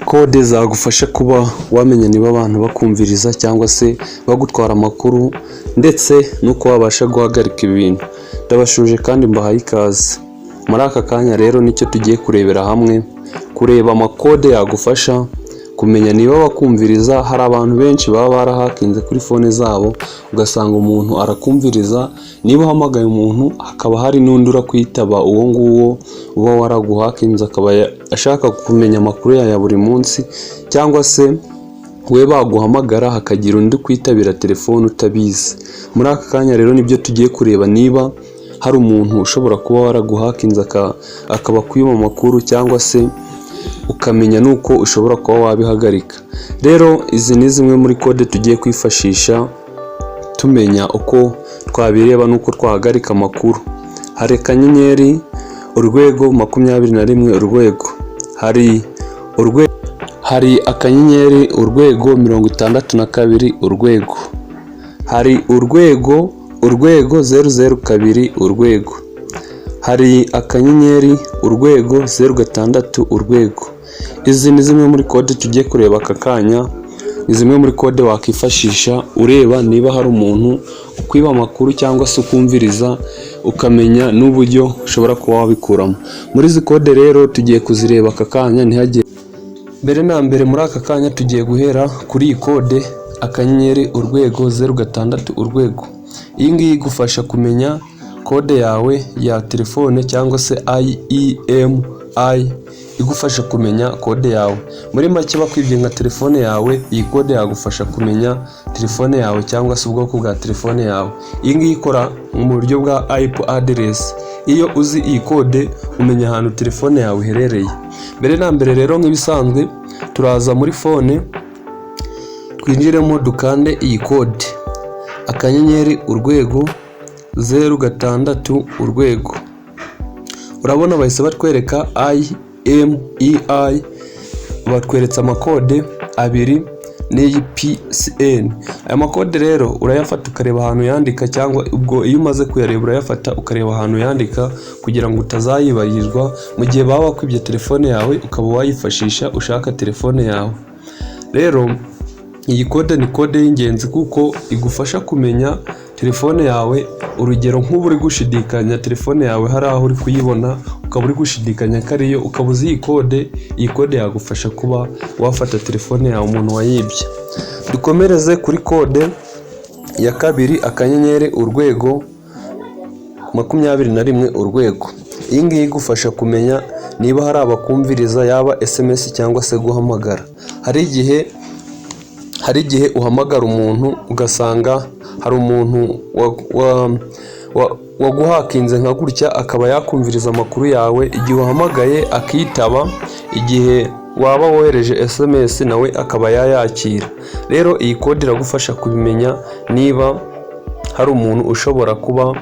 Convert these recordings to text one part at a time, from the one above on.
Kode zagufasha kuba wamenya niba abantu bakumviriza cyangwa se bagutwara amakuru ndetse nuko wabasha guhagarika ibintu. Ndabashuje kandi mbahaye ikaze. Muri aka kanya rero nicyo tugiye kurebera hamwe, kureba amakode yagufasha kumenya niba bakumviriza. Hari abantu benshi baba barahakinze kuri fone zabo, ugasanga umuntu arakumviriza, niba uhamagaye umuntu hakaba hari n'undi urakwitaba, uwo nguwo uba waraguhakinze akaba ashaka kumenya amakuru ya buri munsi, cyangwa se we baguhamagara hakagira undi kwitabira telefone utabizi. Muri aka kanya rero nibyo tugiye kureba, niba hari umuntu ushobora kuba waraguhakinze akaba kwiba amakuru, cyangwa se ukamenya nuko ushobora kuba wabihagarika. Rero izi ni zimwe muri kode tugiye kwifashisha tumenya uko twabireba nuko twahagarika amakuru. Hari akanyenyeri urwego 21 urwego, hari akanyenyeri urwego 62 urwego, hari urwego 002 urwego, hari akanyenyeri urwego 06 urwego. Izi ni zimwe muri kode tugiye kureba aka kanya. Ni zimwe muri kode wakifashisha ureba niba hari umuntu ukwiba amakuru cyangwa se ukumviriza, ukamenya n'uburyo ushobora kuba wabikuramo. Muri izi kode rero tugiye kuzireba aka kanya, ntihagire mbere na mbere. Muri aka kanya tugiye guhera kuri iyi kode akanyenyeri urwego 06 urwego. Iyi ngiyi igufasha kumenya kode yawe ya telefone cyangwa se IEMI, igufasha kumenya kode yawe. Muri make bakwibye nka telefone yawe, iyi kode yagufasha kumenya telefone yawe cyangwa se ubwoko bwa telefone yawe. Iyi ngiyi ikora mu buryo bwa IP address. Iyo uzi iyi kode umenya ahantu telefone yawe iherereye. Mbere na mbere rero nk'ibisanzwe turaza muri fone, twinjiremo dukande iyi kode akanyenyeri urwego 06 urwego. Urabona bahise batwereka IMEI, batweretse amakode abiri n'iyi PCN. Aya makode rero urayafata ukareba ahantu yandika, cyangwa ubwo iyo umaze kuyareba urayafata ukareba ahantu yandika kugira ngo utazayibagirwa mu gihe baba bakwibye telefone yawe ukaba wayifashisha ushaka telefone yawe. Rero iyi kode ni kode y'ingenzi kuko igufasha kumenya telefone yawe. Urugero nk'ubu uri gushidikanya telefone yawe hari aho uri kuyibona, ukaba uri gushidikanya ko ariyo, ukaba uzi iyi kode yagufasha kuba wafata telefone yawe umuntu wayibye. Dukomereze kuri kode ya kabiri akanyenyeri urwego 21 urwego. Iyi ngiyi igufasha kumenya niba hari abakumviriza, yaba SMS cyangwa se guhamagara. Hari igihe uhamagara umuntu ugasanga hari umuntu waguhakinze nka gutya, akaba yakumviriza amakuru yawe. Igihe uhamagaye akitaba, igihe waba wohereje SMS nawe akaba yayakira. Rero iyi kode iragufasha kubimenya niba hari umuntu ushobora kuba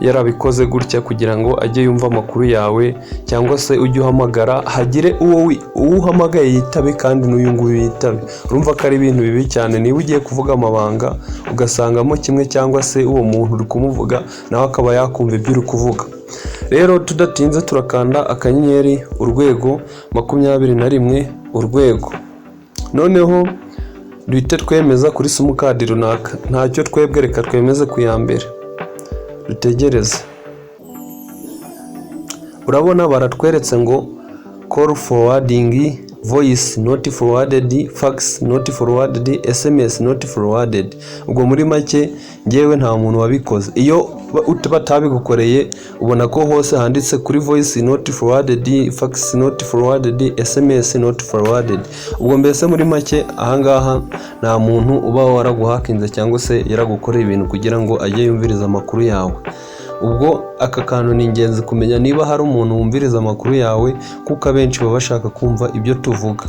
yarabikoze gutya kugira ngo ajye yumva amakuru yawe, cyangwa se ujye uhamagara hagire uwo uhamagaye yitabe kandi n'uyu nguyu yitabe. Urumva ko ari ibintu bibi cyane niba ugiye kuvuga amabanga ugasangamo kimwe, cyangwa se uwo muntu uri kumuvuga nawe akaba yakumva ibyo uri kuvuga. Rero tudatinze turakanda akanyenyeri urwego 21 urwego. Noneho duhite twemeza kuri simukadi runaka. Ntacyo twebwe, reka twemeze ku ya mbere, dutegereze. Urabona baratweretse ngo call forwarding, voice not forwarded, fax not forwarded, SMS not forwarded. Ubwo muri make ngewe nta muntu wabikoze. Iyo batabigukoreye ubona ko hose handitse kuri voice not forwarded, fax not forwarded, SMS not forwarded. Ubwo mbese muri make ahangaha nta muntu uba waraguhakinze cyangwa se yaragukoreye ibintu kugira ngo ajye yumviriza amakuru yawe. Ubwo aka kantu ni ingenzi kumenya niba hari umuntu wumviriza amakuru yawe, kuko abenshi baba bashaka kumva ibyo tuvuga.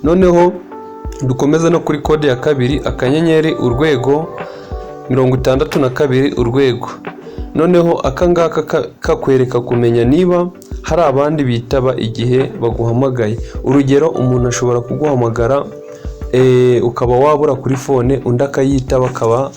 Noneho dukomeze no kuri kode ya kabiri akanyenyeri urwego 62 urwego. Noneho akangaka kakwereka kumenya niba hari abandi bitaba igihe baguhamagaye. Urugero umuntu ashobora kuguhamagara ukaba wabura kuri fone, undi akayitaba akaba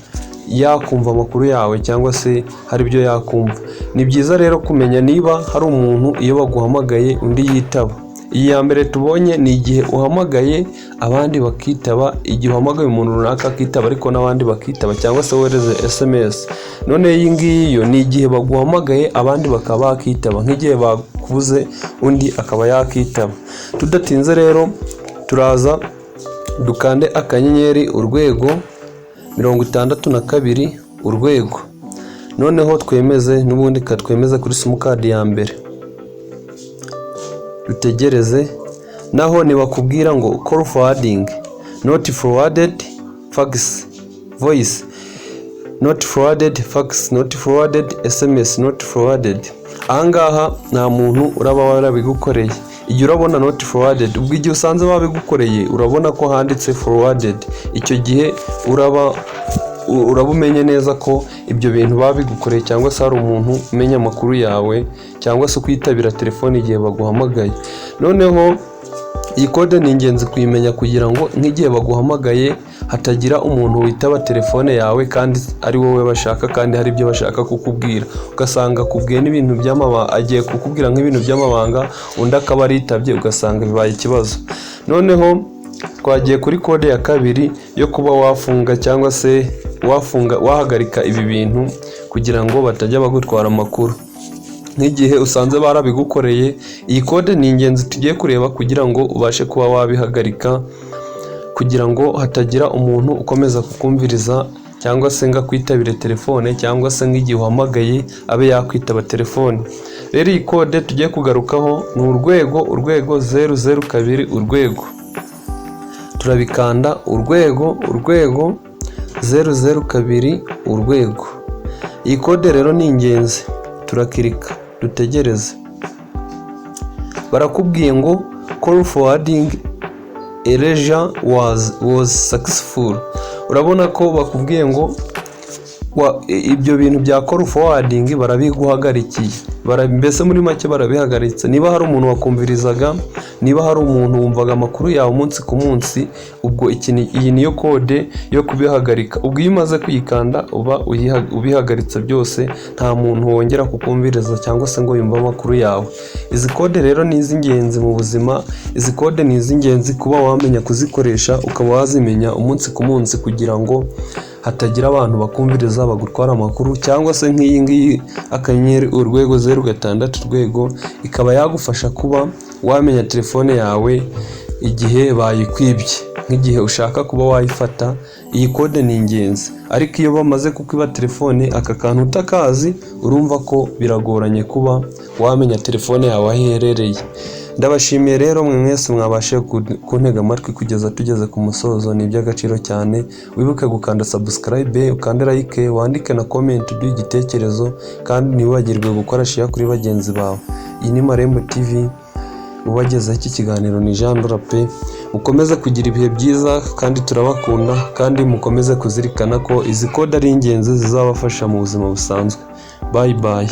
yakumva amakuru yawe cyangwa se hari ibyo yakumva. Ni byiza rero kumenya niba hari umuntu iyo baguhamagaye undi yitaba. Iyi ya mbere tubonye ni igihe uhamagaye abandi bakitaba, igihe uhamagaye umuntu runaka akitaba ariko n'abandi bakitaba, cyangwa se wohereze SMS. None iyi ngiyi yo ni igihe baguhamagaye abandi bakaba bakitaba, nk'igihe bakubuze undi akaba yakitaba. Tudatinze rero turaza dukande akanyenyeri urwego 62 urwego, noneho twemeze n'ubundi katwemeze kuri simukadi ya mbere, dutegereze. Naho nibakubwira ngo call forwarding not forwarded fax voice not forwarded fax not forwarded SMS not forwarded, ahangaha nta muntu uraba warabigukoreye. Igihe urabona not forwarded, ubwo igihe usanze babigukoreye urabona ko handitse forwarded, icyo gihe uraba umenye neza ko ibyo bintu babigukoreye, cyangwa se hari umuntu umenya amakuru yawe, cyangwa se kwitabira telefone igihe baguhamagaye. Noneho iyi kode ni ingenzi kuyimenya kugira ngo nk'igihe baguhamagaye hatagira umuntu witaba telefone yawe kandi ari wowe bashaka, kandi hari ibyo bashaka kukubwira, ugasanga akubwiye n'ibintu by'amabanga, agiye kukubwira nk'ibintu by'amabanga undi akaba aritabye, ugasanga bibaye ikibazo. Noneho twagiye kuri kode ya kabiri yo kuba wafunga cyangwa se wahagarika ibi bintu kugira ngo batajya bagutwara amakuru. Nk'igihe usanze barabigukoreye, iyi kode ni ingenzi tugiye kureba kugira ngo ubashe kuba wabihagarika, kugira ngo hatagira umuntu ukomeza kukumviriza cyangwa se ngo akwitabire telefone, cyangwa se nk'igihe uhamagaye abe yakwitaba telefone. Rero iyi kode tugiye kugarukaho ni urwego 002 urwego, turabikanda urwego 002 urwego. Iyi kode rero ni ingenzi, turakirika dutegereze. Barakubwiye ngo call forwarding erasure was successful. Urabona ko bakubwiye ngo ibyo bintu bya call forwarding barabiguhagarikiye, mbese muri make barabihagaritse. Niba hari umuntu wakumvirizaga, niba hari umuntu wumvaga amakuru yawe umunsi ku munsi, ubwo iyi niyo kode yo kubihagarika. Ubwo iyo umaze kuyikanda uba ubihagaritse byose, nta muntu wongera kukumviriza cyangwa se ngo yumve amakuru yawe. Izi kode rero ni iz'ingenzi mu buzima, izi kode ni iz'ingenzi kuba wamenya kuzikoresha, ukaba wazimenya umunsi ku munsi kugira ngo hatagira abantu bakumviriza bagutwara amakuru, cyangwa se nk'iyi ngiyi akanyenyeri urwego 06 urwego, ikaba yagufasha kuba wamenya telefone yawe igihe bayikwibye, nk'igihe ushaka kuba wayifata. Iyi kode ni ingenzi, ariko iyo bamaze kukwiba telefone aka kantu utakazi, urumva ko biragoranye kuba wamenya telefone yawe aho iherereye. Ndabashimiye rero mwe mwese mwabashe kuntega amatwi kugeza tugeze ku musozo, ni iby'agaciro cyane. Wibuke gukanda subscribe, ukande like, wandike na comment uduhe igitekerezo, kandi ntiwibagirwe gukora share kuri bagenzi bawe. Iyi ni Marembo TV, ubagezaho iki kiganiro ni Jean Dorape. Mukomeze kugira ibihe byiza kandi turabakunda, kandi mukomeze kuzirikana ko izi kode ari ingenzi zizabafasha mu buzima busanzwe. Bye bye.